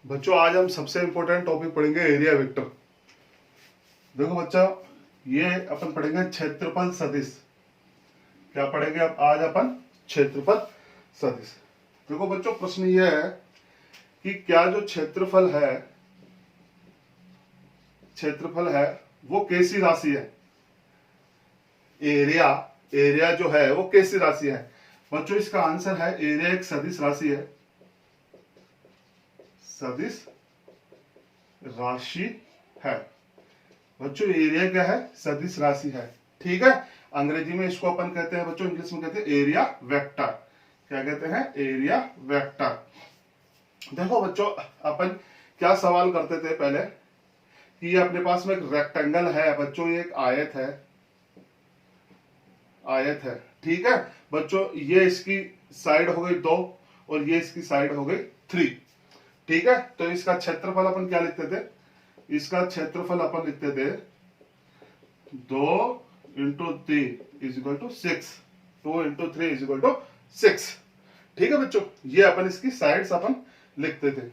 बच्चों आज हम सबसे इंपॉर्टेंट टॉपिक पढ़ेंगे एरिया वेक्टर। देखो बच्चा, ये अपन पढ़ेंगे क्षेत्रफल सदिश। क्या पढ़ेंगे अब आज अपन? क्षेत्रफल सदिश। देखो बच्चों, प्रश्न ये है कि क्या जो क्षेत्रफल है वो कैसी राशि है? एरिया एरिया जो है वो कैसी राशि है? बच्चों इसका आंसर है एरिया एक सदिश राशि है। सदिश राशि है बच्चों। एरिया क्या है? सदिश राशि है। ठीक है, अंग्रेजी में इसको अपन कहते हैं बच्चों, इंग्लिश में कहते हैं एरिया वेक्टर। क्या कहते हैं? Area vector. देखो बच्चों, अपन क्या सवाल करते थे पहले कि ये अपने पास में एक रेक्टेंगल है बच्चों, ये एक आयत है। ठीक है बच्चों, ये इसकी साइड हो गई 2 और ये इसकी साइड हो गई 3। ठीक है, तो इसका क्षेत्रफल अपन क्या लिखते थे? इसका क्षेत्रफल अपन लिखते थे 2 into 3 is equal to 6। 2 into 3 is equal to 6। ठीक है बच्चों, ये अपन इसकी साइड्स अपन लिखते थे।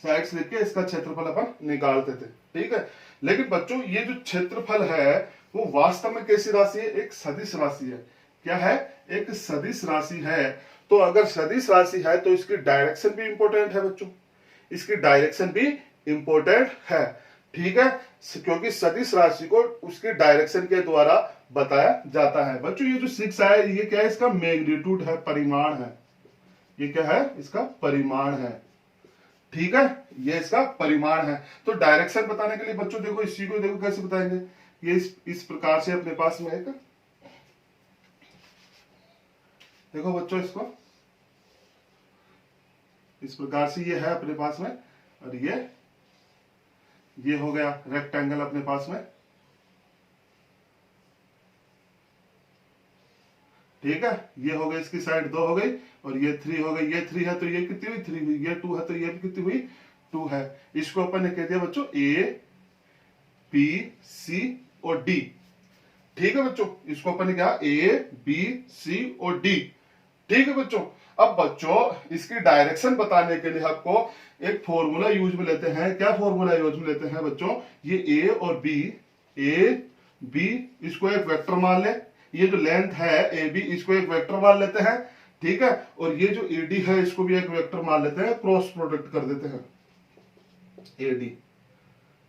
साइड्स लिख के इसका क्षेत्रफल अपन निकालते थे। ठीक है, लेकिन बच्चों ये जो क्षेत्रफल है वो वास्तव में कैसी राशि है? एक सदिश राशि है। क्या है? एक सदिश राशि है। तो अगर सदिश राशि है तो इसकी डायरेक्शन भी इंपॉर्टेंट है बच्चों। इसकी डायरेक्शन भी इंपॉर्टेंट है। ठीक है, क्योंकि सदिश राशि को उसके डायरेक्शन के द्वारा बताया जाता है। बच्चों ये जो 6 है ये क्या है? इसका मैग्नीट्यूड है, परिमाण है। ये क्या है? इसका परिमाण है। ठीक है, ये इसका परिमाण है। तो डायरेक्शन बताने के लिए बच्चों देखो, इसी को देखो कैसे बताएंगे। ये इस प्रकार से अपने पास में एक, देखो बच्चों इसको इस प्रकार से ये है अपने पास में, और ये हो गया रेक्टेंगल अपने पास में। ठीक है, ये हो गई इसकी साइड 2 हो गई और ये 3 हो गई। ये 3 है तो ये कितनी हुई? 3 हुई। ये 2 है तो ये भी कितनी हुई? 2 है। इसको अपन ने कह दिया बच्चों ए बी सी और डी। ठीक है बच्चों, इसको अपन ने कहा ए बी सी और डी। ठीक है बच्चों, अब बच्चों इसकी डायरेक्शन बताने के लिए आपको एक फॉर्मूला यूज में लेते हैं। क्या फॉर्मूला यूज में लेते हैं बच्चों? ये ए और बी, ए बी इसको एक वेक्टर मान ले। ये जो लेंथ है ए बी, इसको एक वेक्टर मान लेते हैं। ठीक है, और ये जो ए डी है इसको भी एक वेक्टर मान लेते हैं, क्रॉस प्रोडक्ट कर देते हैं ए डी।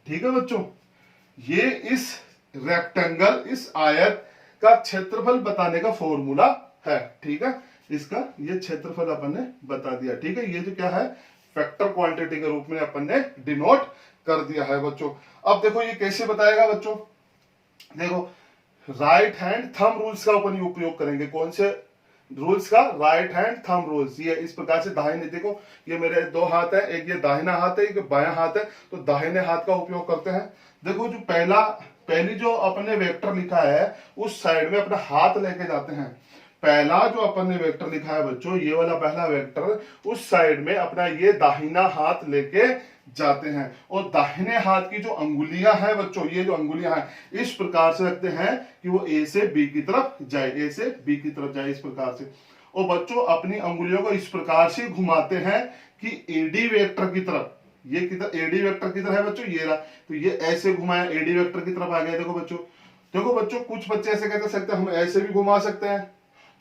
ठीक है बच्चों, ये इस रेक्टेंगल, इस आयत का क्षेत्रफल बताने का फॉर्मूला है। ठीक है, इसका ये क्षेत्रफल अपन ने बता दिया। ठीक है, ये जो क्या है? फैक्टर क्वांटिटी के रूप में अपन ने डिनोट कर दिया है बच्चों। अब देखो ये कैसे बताएगा बच्चों? देखो, राइट हैंड थंब रूल्स का अपन उपयोग करेंगे। कौन से रूल्स का? Right hand thumb rules. ये इस प्रकार से दाहिने, देखो ये मेरे 2 हाथ है, एक ये दाहिना हाथ है, एक बायां हाथ है, तो दाहिने हाथ का उपयोग करते हैं। देखो जो पहली जो अपन ने वेक्टर लिखा है उस साइड में अपना हाथ लेके जाते हैं। पहला जो अपन ने वेक्टर लिखा है बच्चों, ये वाला पहला वेक्टर, उस साइड में अपना ये दाहिना हाथ लेके जाते हैं। और दाहिने हाथ की जो अंगुलियां हैं बच्चों, ये जो अंगुलियां हैं इस प्रकार से रखते हैं कि वो ए से बी की तरफ जाए, ए से बी की तरफ जाए, इस प्रकार से। और बच्चों अपनी अंगुलियों को इस प्रकार से घुमाते हैं कि एडी वेक्टर की तरफ, ये किधर? एडी वेक्टर की तरफ है बच्चों, ये रहा, तो ये ऐसे घुमाया, एडी वेक्टर की तरफ आ गया। देखो बच्चों कुछ बच्चे ऐसे कहते सकते हैं हम ऐसे भी घुमा सकते हैं।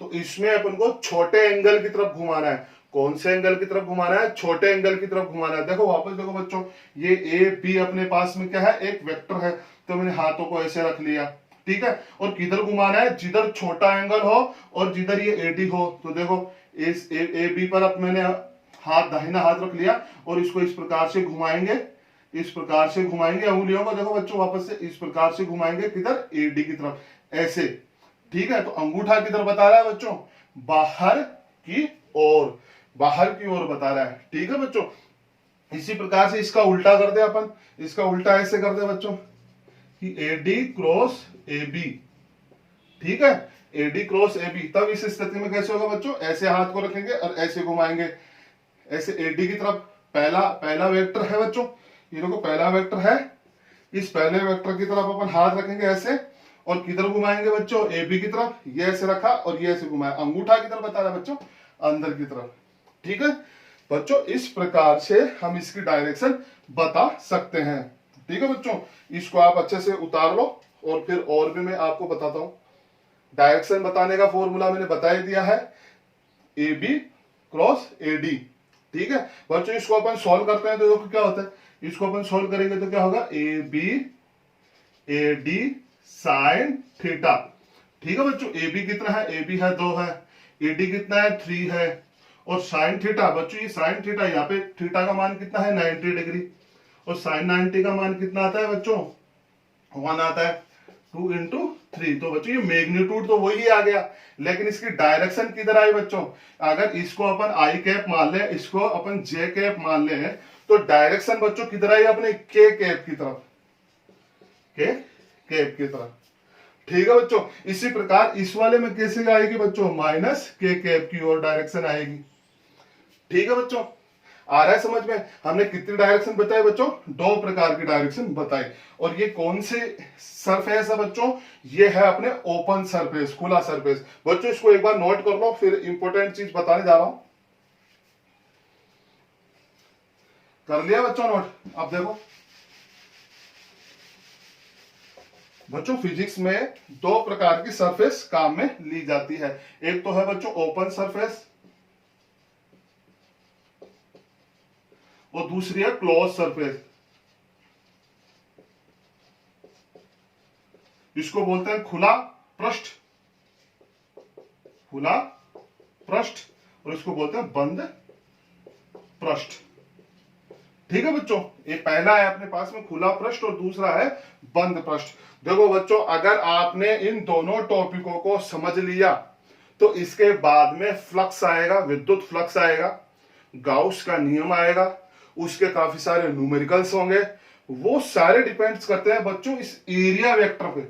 तो इसमें अपन को छोटे एंगल की तरफ घुमाना है। कौन से एंगल की तरफ घुमाना है? छोटे एंगल की तरफ घुमाना है। देखो वापस देखो बच्चों, ये ए बी अपने पास में क्या है? एक वेक्टर है। तो मैंने हाथों को ऐसे रख लिया। ठीक है, और किधर घुमाना है? जिधर छोटा एंगल हो और जिधर ये एडी हो। तो देखो इस ए बी पर अब मैंने दाहिना हाथ रख लिया और इसको इस प्रकार से घुमाएंगे, इस प्रकार से घुमाएंगे अंगुलियों को। देखो बच्चों वापस से इस प्रकार से घुमाएंगे, किधर? एडी की तरफ, ऐसे। ठीक है, तो अंगूठा किधर बता रहा है बच्चों? बाहर की ओर, बाहर की ओर बता रहा है। ठीक है बच्चों, इसी प्रकार से इसका उल्टा कर दे अपन। इसका उल्टा ऐसे कर दे बच्चों कि एडी क्रॉस ए बी। ठीक है, एडी क्रॉस ए बी। तब इस स्थिति में कैसे होगा बच्चों? ऐसे हाथ को रखेंगे और ऐसे घुमाएंगे, ऐसे एडी की तरफ। पहला वेक्टर है बच्चों, ये देखो पहला वेक्टर है। इस पहले वेक्टर की तरफ अपन हाथ रखेंगे ऐसे, और किधर घुमाएंगे बच्चों? ए बी की तरफ। ये ऐसे रखा और ये ऐसे घुमाया, अंगूठा किधर बता रहा है बच्चों? अंदर की तरफ। ठीक है, बच्चों इस प्रकार से हम इसकी डायरेक्शन बता सकते हैं। ठीक है बच्चों, इसको आप अच्छे से उतार लो और फिर और भी मैं आपको बताता हूं। डायरेक्शन बताने का फॉर्मूला मैंने बता ही दिया है, A B cross A D. ठीक है बच्चों, इसको अपन सॉल्व करते हैं तो देखो क्या होता है, इसको अपन सॉल्व करेंगे तो क्या होगा, A B A D sine theta. ठीक है बच्चों, ए बी कितना है, ए बी है 2 है, ए डी कितना है 3 है, और साइन थीटा बच्चों, ये साइन थीटा यहाँ पे थीटा का मान कितना है 90 डिग्री, और साइन 90 का मान कितना आता है बच्चों 1 आता है, 2 इंटू 3। तो बच्चों ये मैग्नीट्यूड तो वही आ गया, लेकिन इसकी डायरेक्शन किधर आई बच्चों, अगर इसको अपन आई कैप मान ले, इसको अपन जे कैप मान ले, तो डायरेक्शन बच्चों किधर आई अपने के कैप की तरफ, के कैप की तरफ। ठीक है बच्चों, इसी प्रकार इस वाले में कैसे आएगी बच्चों, माइनस के कैप की ओर डायरेक्शन आएगी। ठीक है बच्चों, आ रहा है समझ में। हमने कितनी डायरेक्शन बताई बच्चों, 2 प्रकार की डायरेक्शन बताई। और ये कौन से सरफेस है बच्चों, ये है अपने ओपन सरफेस, खुला सरफेस। बच्चों इसको एक बार नोट कर लो, फिर इंपॉर्टेंट चीज बताने जा रहा हूं। कर लिया बच्चों नोट। अब देखो बच्चों, फिजिक्स में 2 प्रकार की सरफेस काम में ली जाती है। एक तो है बच्चों ओपन सरफेस, और दूसरी है क्लोज सरफेस। इसको बोलते हैं खुला पृष्ठ, खुला पृष्ठ, और इसको बोलते हैं बंद पृष्ठ। ठीक है बच्चों, ये पहला है अपने पास में खुला पृष्ठ और दूसरा है बंद पृष्ठ। देखो बच्चों, अगर आपने इन दोनों टॉपिकों को समझ लिया तो इसके बाद में फ्लक्स आएगा, विद्युत फ्लक्स आएगा, गाउस का नियम आएगा, उसके काफी सारे न्यूमेरिकल्स होंगे। वो सारे डिपेंड्स करते हैं बच्चों इस एरिया वेक्टर पे।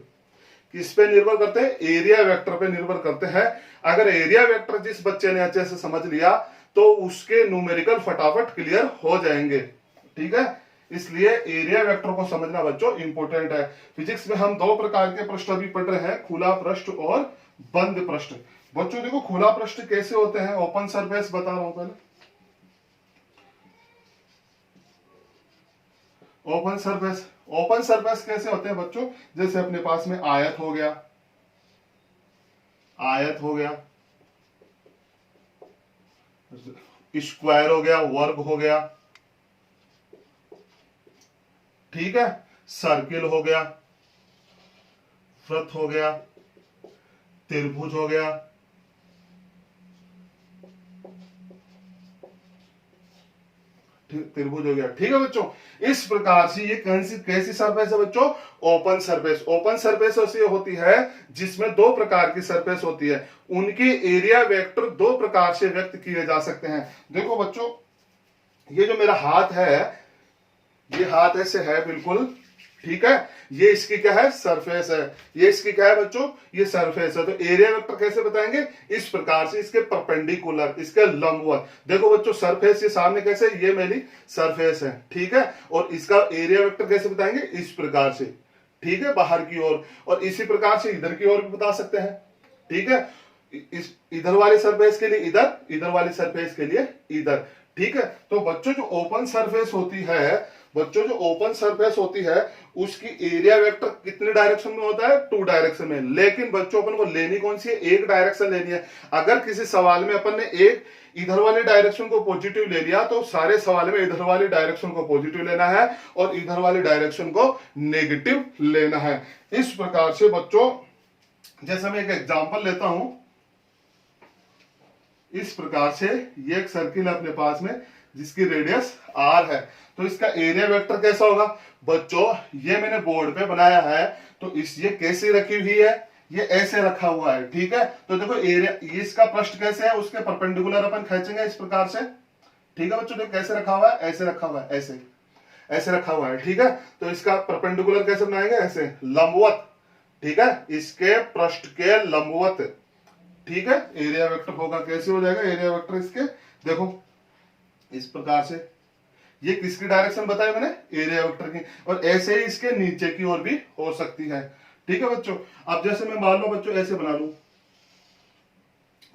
किस पे निर्भर करते हैं, एरिया वेक्टर पे निर्भर करते हैं। अगर एरिया वेक्टर जिस बच्चे ने अच्छे से समझ लिया तो उसके न्यूमेरिकल फटाफट क्लियर हो जाएंगे। ठीक है, इसलिए एरिया वेक्टर को समझना बच्चों इंपॉर्टेंट है। फिजिक्स में हम 2 प्रकार के पृष्ठ अभी पढ़ रहे हैं, खुला पृष्ठ और बंद पृष्ठ। बच्चों देखो खुला पृष्ठ कैसे होते हैं, ओपन सरफेस बता रहा हूं पहले। ओपन सरफेस, ओपन सरफेस कैसे होते हैं बच्चों, जैसे अपने पास में आयत हो गया, आयत हो गया, स्क्वायर हो गया, वर्ग हो गया, ठीक है, सर्किल हो गया, वृत्त हो गया, त्रिभुज हो गया, त्रिभुज हो गया। ठीक है बच्चों, इस प्रकार से ये कैसी सरफेस है बच्चों, ओपन सरफेस। ओपन सरफेस ऐसी होती है जिसमें 2 प्रकार की सरफेस होती है, उनके एरिया वेक्टर 2 प्रकार से व्यक्त किए जा सकते हैं। देखो बच्चों, ये जो मेरा हाथ है, ये हाथ ऐसे है बिल्कुल, ठीक है, ये इसकी क्या है, सरफेस है। ये इसकी क्या है बच्चों, ये सरफेस है। तो एरिया वेक्टर कैसे बताएंगे, इस प्रकार से, इसके परपेंडिकुलर, इसके लंबवत। देखो बच्चों, सरफेस ये सामने कैसे, ये मेरी सरफेस है, ठीक है, और इसका एरिया वेक्टर कैसे बताएंगे, इस प्रकार से, ठीक है, बाहर की ओर। और इसी प्रकार से इधर की ओर भी बता सकते हैं, ठीक है, इस इधर वाली सरफेस के लिए इधर, इधर वाली सरफेस के लिए इधर। ठीक है, तो बच्चों जो ओपन सरफेस होती है, बच्चों जो ओपन सरफेस होती है उसकी एरिया वेक्टर कितने डायरेक्शन में होता है, 2 डायरेक्शन में। लेकिन बच्चों अपन को लेनी कौन सी है, 1 डायरेक्शन लेनी है। अगर किसी सवाल में अपन ने एक इधर वाले डायरेक्शन को पॉजिटिव ले लिया तो सारे सवाल में इधर वाली डायरेक्शन को पॉजिटिव लेना है और इधर वाली डायरेक्शन को नेगेटिव लेना है। इस प्रकार से बच्चों, जैसे मैं एक एग्जांपल लेता हूं, इस प्रकार से ये एक सर्किल है अपने पास में जिसकी रेडियस r है, तो इसका एरिया वेक्टर कैसा होगा बच्चों, ये मैंने बोर्ड पे बनाया है, तो इस ये कैसे रखी हुई है, ये ऐसे रखा हुआ है, ठीक है। तो देखो एरिया, ये इसका पृष्ठ कैसे है, उसके परपेंडिकुलर अपन खींचेंगे इस प्रकार से, ठीक है बच्चों। देखो कैसे रखा हुआ है, ऐसे रखा हुआ है, ऐसे ऐसे रखा हुआ है, ठीक है। तो इसका परपेंडिकुलर कैसे बनाएंगे, ऐसे लंबवत, ठीक है, इसके पृष्ठ के लंबवत, ठीक है। एरिया वेक्टर होगा, कैसे हो जाएगा एरिया वेक्टर इसके, देखो इस प्रकार से। ये किसकी डायरेक्शन बताई मैंने, एरिया वेक्टर की। और ऐसे ही इसके नीचे की ओर भी हो सकती है, ठीक है बच्चों। अब जैसे मैं मान लो बच्चों ऐसे बना लूं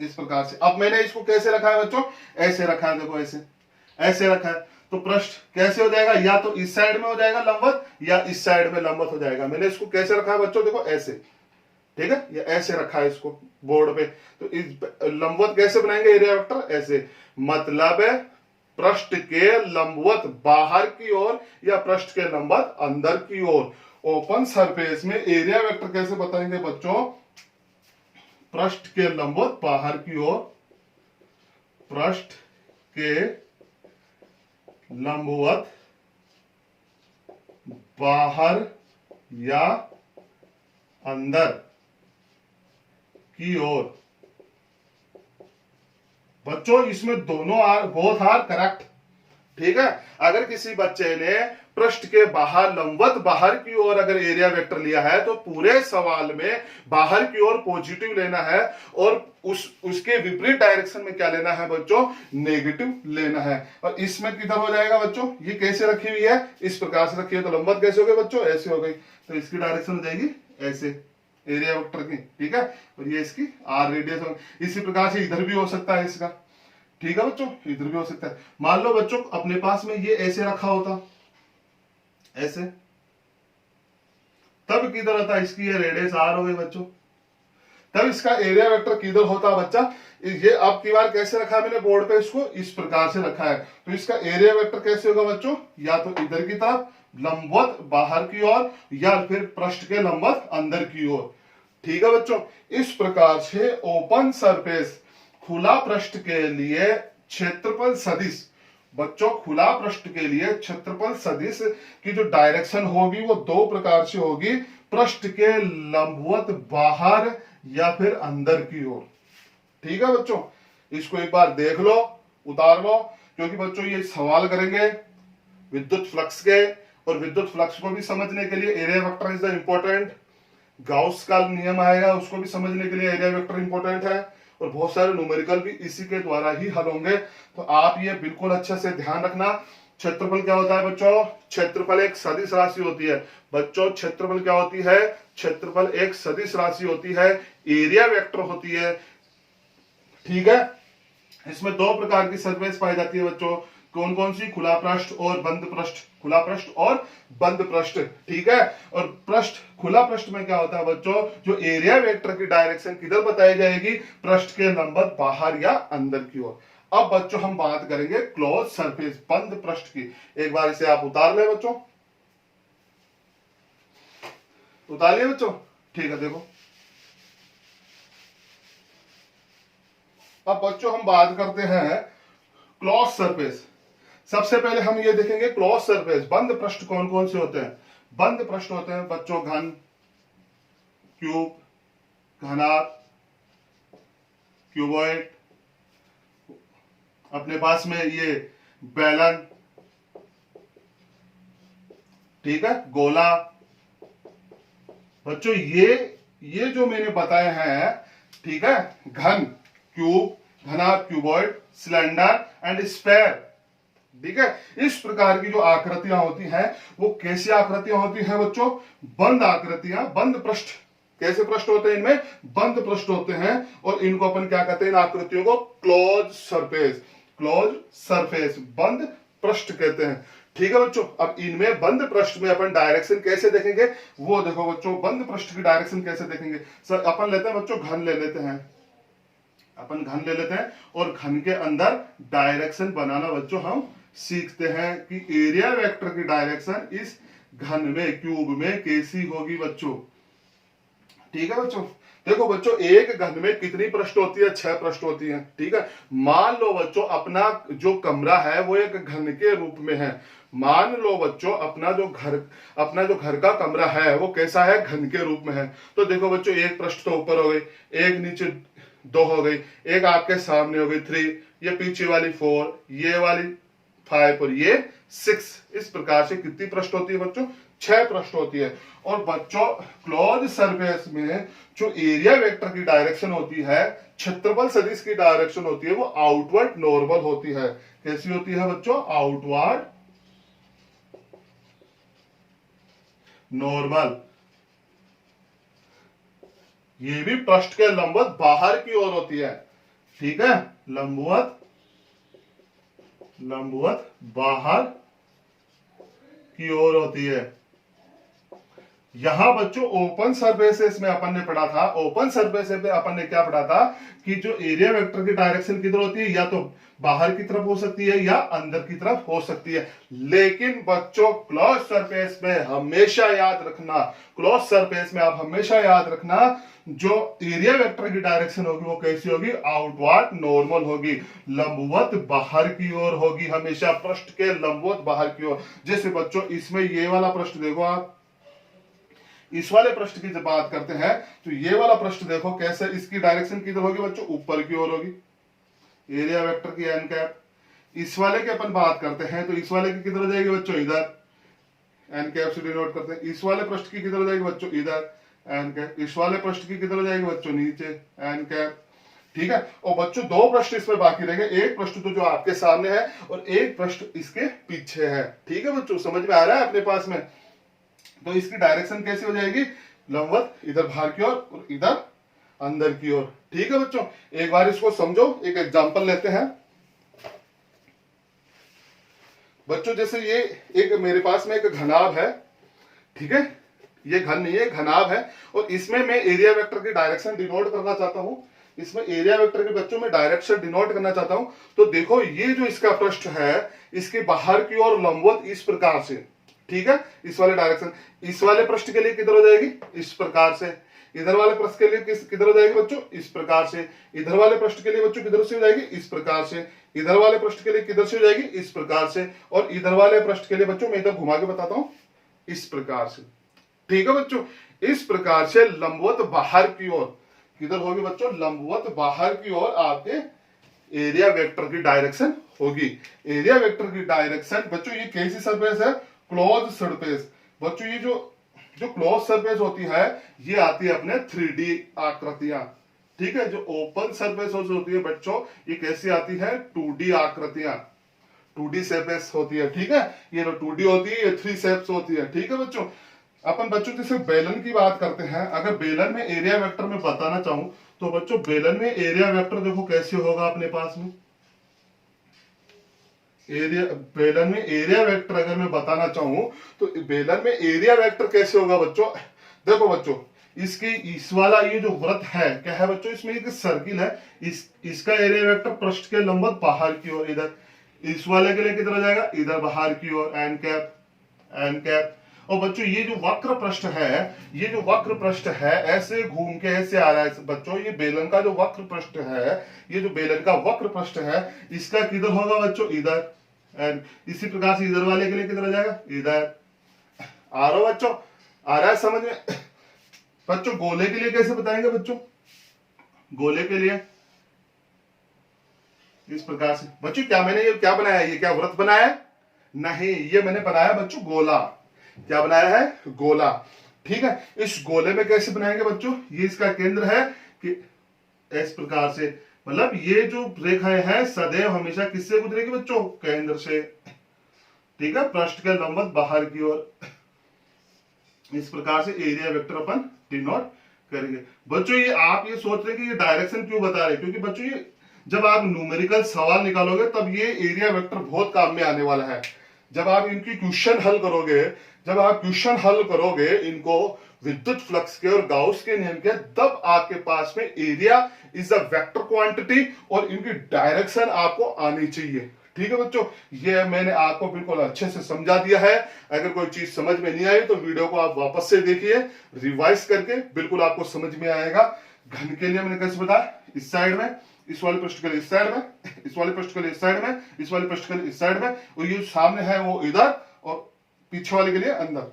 इस प्रकार से, अब मैंने इसको कैसे रखा है बच्चों, ऐसे रखा है, देखो ऐसे, ऐसे रखा है, तो पृष्ठ कैसे हो जाएगा, या तो इस साइड में हो जाएगा लंबवत या इस साइड में लंबवत हो जाएगा। मैंने इसको कैसे रखा है बच्चों, देखो ऐसे, ठीक है, ये ऐसे रखा है इसको बोर्ड पे। तो इस लंबवत कैसे बनाएंगे एरिया वेक्टर, ऐसे, मतलब पृष्ठ के लंबवत बाहर की ओर या पृष्ठ के लंबवत अंदर की ओर। ओपन सरफेस में एरिया वेक्टर कैसे बताएंगे बच्चों, पृष्ठ के लंबवत बाहर की ओर, पृष्ठ के लंबवत बाहर या अंदर की ओर। बच्चों इसमें दोनों आर, बोथ आर करेक्ट, ठीक है। अगर किसी बच्चे ने पृष्ठ के बाहर लंबवत बाहर की ओर अगर एरिया वेक्टर लिया है तो पूरे सवाल में बाहर की ओर पॉजिटिव लेना है और उसके विपरीत डायरेक्शन में क्या लेना है बच्चों, नेगेटिव लेना है। और इसमें किधर हो जाएगा बच्चों, ये कैसे रखी हुई है, इस प्रकार से रखी है, तो लंबवत कैसे हो गई बच्चों, ऐसे हो गई, तो इसकी डायरेक्शन हो जाएगी ऐसे एरिया वेक्टर की, ठीक है। और ये इसकी आर रेडियस, इसी प्रकार से इधर भी हो सकता है इसका, ठीक है बच्चों, इधर भी हो सकता है। मान लो बच्चों अपने पास में ये ऐसे रखा होता, ऐसे, तब किधर होता, इसकी ये रेडियस आर हो गई बच्चों, तब इसका एरिया वेक्टर किधर होता बच्चा, ये अब की बार कैसे रखा है मैंने बोर्ड पे, इसको इस प्रकार से रखा है, तो इसका एरिया वेक्टर कैसे होगा बच्चों, या तो इधर की तरफ लंबवत बाहर की ओर या फिर पृष्ठ के लंबवत अंदर की ओर, ठीक है बच्चों। इस प्रकार से ओपन सरफेस खुला पृष्ठ के लिए क्षेत्रफल सदिश, बच्चों खुला पृष्ठ के लिए क्षेत्रफल सदिश की जो डायरेक्शन होगी वो दो प्रकार से होगी, पृष्ठ के लंबवत बाहर या फिर अंदर की ओर, ठीक है बच्चों। इसको एक बार देख लो, उतार लो, क्योंकि बच्चों ये सवाल करेंगे विद्युत फ्लक्स के, और विद्युत फ्लक्स को भी समझने के लिए area vector is the important, Gauss का नियम आएगा उसको भी समझने के लिए एरिया वेक्टर इंपॉर्टेंट है, और बहुत सारे न्यूमेरिकल भी इसी के द्वारा ही हल होंगे। तो आप ये बिल्कुल अच्छे से ध्यान रखना। क्षेत्रफल क्या होता है बच्चों, क्षेत्रफल एक सदिश राशि होती है बच्चों, क्षेत्रफल क्या होती है, क्षेत्रफल एक सदिश राशि होती है, एरिया वेक्टर होती है, ठीक है। इसमें दो प्रकार की सरफेस पाई जाती है बच्चों, कौन कौन सी, खुला पृष्ठ और बंद पृष्ठ, खुला पृष्ठ और बंद पृष्ठ, ठीक है। और पृष्ठ, खुला पृष्ठ में क्या होता है बच्चों, जो एरिया वेक्टर की डायरेक्शन किधर बताई जाएगी, पृष्ठ के लंबवत बाहर या अंदर की ओर। अब बच्चों हम बात करेंगे क्लोज सरफेस, बंद पृष्ठ की। एक बार इसे आप उतार ले बच्चों, उतार लिया बच्चों, ठीक है। देखो अब बच्चों हम बात करते हैं क्लोज सरफेस। सबसे पहले हम ये देखेंगे क्लोज सरफेस, बंद पृष्ठ कौन कौन से होते हैं। बंद पृष्ठ होते हैं बच्चों घन, क्यूब, घनाभ, क्यूबॉइड, अपने पास में ये बेलन, ठीक है, गोला। बच्चों ये जो मैंने बताए हैं, ठीक है, घन, क्यूब, घनाभ, क्यूबॉइड, सिलेंडर एंड स्फेयर, ठीक है। इस प्रकार की जो आकृतियां होती हैं वो कैसी आकृतियां होती हैं बच्चों, बंद आकृतियां, बंद पृष्ठ। कैसे पृष्ठ होते हैं इनमें, बंद पृष्ठ होते हैं, और इनको अपन क्या कहते हैं, इन आकृतियों को क्लोज सरफेस, क्लोज सरफेस, बंद पृष्ठ कहते हैं, ठीक है बच्चों। अब इनमें बंद पृष्ठ में अपन डायरेक्शन कैसे देखेंगे, वो देखो बच्चों, बंद पृष्ठ की डायरेक्शन कैसे देखेंगे। सर अपन लेते हैं बच्चों घन ले लेते हैं, अपन घन ले लेते हैं, और घन के अंदर डायरेक्शन बनाना बच्चों हम सीखते हैं कि एरिया वेक्टर की डायरेक्शन इस घन में, क्यूब में कैसी होगी बच्चों, ठीक है बच्चों। देखो बच्चों एक घन में कितनी पृष्ठ होती है, 6 पृष्ठ होती है, ठीक है। मान लो बच्चों अपना जो कमरा है वो एक घन के रूप में है, मान लो बच्चों अपना जो घर का कमरा है वो कैसा है, घन के रूप में है। तो देखो बच्चों एक पृष्ठ तो ऊपर हो गई, एक नीचे 2 हो गई, एक आपके सामने हो गई 3, ये पीछे वाली 4, ये वाली 5 और ये 6। इस प्रकार से कितनी पृष्ठ होती है बच्चों, 6 पृष्ठ होती है। और बच्चों क्लोज सरफेस में जो एरिया वेक्टर की डायरेक्शन होती है, क्षेत्रफल सदिश की डायरेक्शन होती है, वो आउटवर्ड नॉर्मल होती है। कैसी होती है बच्चों, आउटवर्ड नॉर्मल। ये भी पृष्ठ के लंबवत बाहर की ओर होती है, ठीक है, लंबवत लंबवत बाहर की ओर होती है। यहां बच्चों ओपन सरफेसेस में अपन ने पढ़ा था, ओपन सरफेसेस में अपन ने क्या पढ़ा था कि जो एरिया वेक्टर की डायरेक्शन किधर होती है, या तो बाहर की तरफ हो सकती है या अंदर की तरफ हो सकती है। लेकिन बच्चों क्लोज सरफेस में हमेशा याद रखना, क्लोज सरफेस में आप हमेशा याद रखना जो एरिया वेक्टर की डायरेक्शन होगी वो कैसी होगी, आउटवर्ड नॉर्मल होगी, लंबवत बाहर की ओर होगी, हमेशा पृष्ठ के लंबवत बाहर की ओर। जैसे बच्चों इसमें ये वाला पृष्ठ देखो, आप इस वाले पृष्ठ की जब बात करते हैं तो ये वाला पृष्ठ देखो कैसे, इसकी डायरेक्शन किधर होगी बच्चों, ऊपर की ओर होगी, एरिया वेक्टर की एन कैप। इस वाले की अपन बात करते हैं तो इस वाले की किधर हो जाएगी बच्चों, इधर, एन कैप से डिनोट करते हैं। इस वाले पृष्ठ की किधर हो जाएगी बच्चों, इधर, एन कैप। इस वाले पृष्ठ की किधर हो जाएगी बच्चों, नीचे, एन कैप। ठीक है, और बच्चों दो पृष्ठ इसमें बाकी रहेंगे, एक पृष्ठ तो जो आपके सामने है और एक पृष्ठ इसके पीछे है। ठीक है बच्चों, समझ में आ रहा है अपने पास में। तो इसकी डायरेक्शन कैसी हो जाएगी, लंबवत इधर बाहर की ओर और इधर अंदर की ओर। ठीक है बच्चों, एक बार इसको समझो, एक एग्जांपल लेते हैं बच्चों। जैसे ये एक मेरे पास में एक घनाभ है, ठीक है, ये घन नहीं है, घनाभ है, और इसमें मैं एरिया वेक्टर की डायरेक्शन डिनोट करना चाहता हूं। इसमें एरिया वेक्टर के बच्चों में डायरेक्शन डिनोट करना चाहता हूं। तो देखो ये जो इसका पृष्ठ है इसके बाहर की ओर लंबवत इस प्रकार से, ठीक है, इस वाले डायरेक्शन। इस वाले पृष्ठ के लिए किधर हो जाएगी, इस प्रकार से। इधर वाले पृष्ठ के लिए किधर हो जाएगी बच्चों, इस प्रकार से। इधर वाले पृष्ठ के लिए बच्चों किधर से हो जाएगी, इस प्रकार से। इधर वाले पृष्ठ के लिए किधर से हो जाएगी, इस प्रकार से। और इधर वाले पृष्ठ के लिए बच्चों मैं इधर घुमा के बताता हूं, इस प्रकार से। ठीक है बच्चों, इस प्रकार से लंबवत बाहर की ओर किधर होगी बच्चों, लंबवत बाहर की ओर आपके एरिया वेक्टर की डायरेक्शन होगी। एरिया वेक्टर की डायरेक्शन बच्चों ये कैसी सरफेस है, क्लोज सरफेस। बच्चों ये जो क्लोज सरफेस होती है ये आती है अपने 3D आकृतियां। ठीक है, जो ओपन सरफेस होती है बच्चों ये कैसी आती है, 2D आकृतियां, 2D सरफेस होती है। ठीक है, ये 2D होती है, ये 3 शेप्स होती है। ठीक है बच्चों, अपन बच्चों जैसे बेलन की बात करते हैं, अगर बेलन में एरिया वेक्टर में बताना चाहूं तो बच्चों बेलन में एरिया वेक्टर देखो कैसे होगा अपने पास में, बेलन में एरिया वेक्टर अगर मैं बताना चाहूं तो बेलन में एरिया वेक्टर कैसे होगा बच्चों। देखो बच्चों इसकी इस वाला ये जो वृत्त है क्या है बच्चों, इसमें एक सर्किल है, इसका एरिया वेक्टर पृष्ठ के लंबवत बाहर की ओर, इधर। इस वाले के लिए किधर हो जाएगा, इधर बाहर की ओर, एन कैप, एन कैप। और बच्चों ये जो वक्र पृष्ठ है, ये जो वक्र पृष्ठ है ऐसे घूम के ऐसे आ रहा है बच्चों, ये बेलन का जो वक्र पृष्ठ है, ये जो बेलन का वक्र पृष्ठ है इसका किधर होगा बच्चों, इधर। एंड इसी प्रकार से इधर वाले के लिए किधर हो जाएगा, इधर। आ रहा हो बच्चों, आ रहा है समझ में बच्चों। गोले के लिए कैसे बताएंगे बच्चों, गोले के लिए इस प्रकार से। बच्चों क्या मैंने ये क्या बनाया, ये क्या वृत्त बनाया है, नहीं, ये मैंने बनाया बच्चों गोला। क्या बनाया है, गोला। ठीक है, इस गोले में कैसे बनाएंगे बच्चों, ये इसका केंद्र है कि इस प्रकार से, मतलब ये जो रेखाएं हैं सदैव हमेशा किससे गुजरेगी बच्चों, केंद्र से। ठीक है, पृष्ठ के लंबवत बाहर की ओर। इस प्रकार से एरिया वेक्टर अपन डिनोट करेंगे। बच्चों ये आप ये सोच रहे कि ये डायरेक्शन क्यों बता रहे, क्योंकि बच्चों ये जब आप न्यूमेरिकल सवाल निकालोगे तब ये एरिया वेक्टर बहुत काम में आने वाला है। जब आप इनकी क्वेश्चन हल करोगे, जब आप क्वेश्चन हल करोगे इनको विद्युत फ्लक्स के और गाउस के नियम के, तब आपके पास में area is a vector quantity और इनकी डायरेक्शन आपको आनी चाहिए। ठीक है बच्चों, ये मैंने आपको बिल्कुल अच्छे से समझा दिया है। अगर कोई चीज समझ में नहीं आई तो वीडियो को आप वापस से देखिए, रिवाइज करके बिल्कुल आपको समझ में आएगा। घन के लिए मैंने कैसे बताया, इस साइड में, इस वाले पृष्ठ के लिए इस साइड में, इस वाले पृष्ठ के लिए इस साइड में, इस वाले पृष्ठ के लिए इस साइड में, और ये सामने है वो इधर और पीछे वाले के लिए अंदर।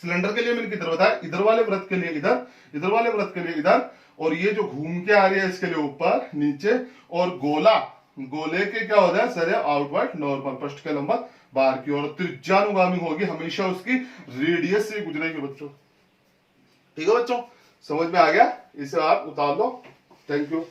सिलेंडर के लिए मैंने किधर बताया, इधर वाले वृत्त के लिए इधर, इधर वाले वृत्त के लिए इधर, और ये जो घूम के आ रही है इसके लिए ऊपर नीचे, और गोला, गोले के क्या होता है सर, आउटवर्ड नॉर्मल, पृष्ठ के लंबवत बाहर की ओर। त्रिज्यानुगामी होगी, हमेशा उसकी रेडियस से गुजरेगी बच्चों। ठीक है बच्चों, समझ में आ गया, इसे आप उतार लो। Thank you.